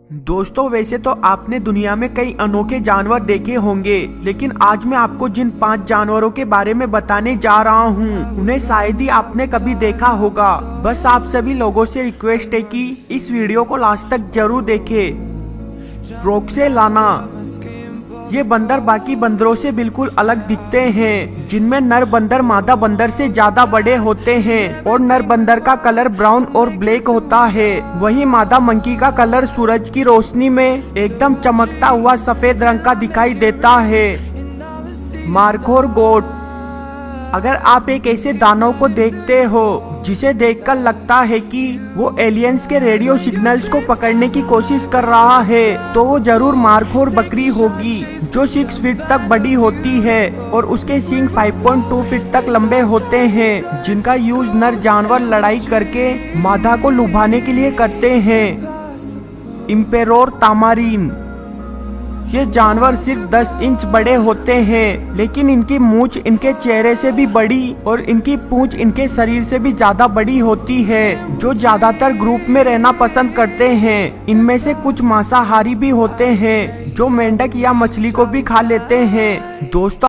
दोस्तों, वैसे तो आपने दुनिया में कई अनोखे जानवर देखे होंगे, लेकिन आज मैं आपको जिन 5 जानवरों के बारे में बताने जा रहा हूँ उन्हें शायद ही आपने कभी देखा होगा। बस आप सभी लोगों से रिक्वेस्ट है कि इस वीडियो को लास्ट तक जरूर देखें। रोक्सेलाना। ये बंदर बाकी बंदरों से बिल्कुल अलग दिखते हैं, जिनमें नर बंदर मादा बंदर से ज्यादा बड़े होते हैं और नर बंदर का कलर ब्राउन और ब्लैक होता है। वहीं मादा मंकी का कलर सूरज की रोशनी में एकदम चमकता हुआ सफेद रंग का दिखाई देता है। मार्खोर गोट। अगर आप एक ऐसे दानव को देखते हो जिसे देखकर लगता है कि वो एलियंस के रेडियो सिग्नल्स को पकड़ने की कोशिश कर रहा है, तो वो जरूर मार्खोर बकरी होगी, जो 6 फीट तक बड़ी होती है और उसके सींग 5.2 फीट तक लंबे होते हैं, जिनका यूज नर जानवर लड़ाई करके मादा को लुभाने के लिए करते हैं। इम्पेरोर तामारीन। ये जानवर सिर्फ 10 इंच बड़े होते हैं, लेकिन इनकी मूंछ इनके चेहरे से भी बड़ी और इनकी पूंछ इनके शरीर से भी ज्यादा बड़ी होती है, जो ज्यादातर ग्रुप में रहना पसंद करते हैं। इनमें से कुछ मांसाहारी भी होते हैं, जो मेंढक या मछली को भी खा लेते हैं। दोस्तों,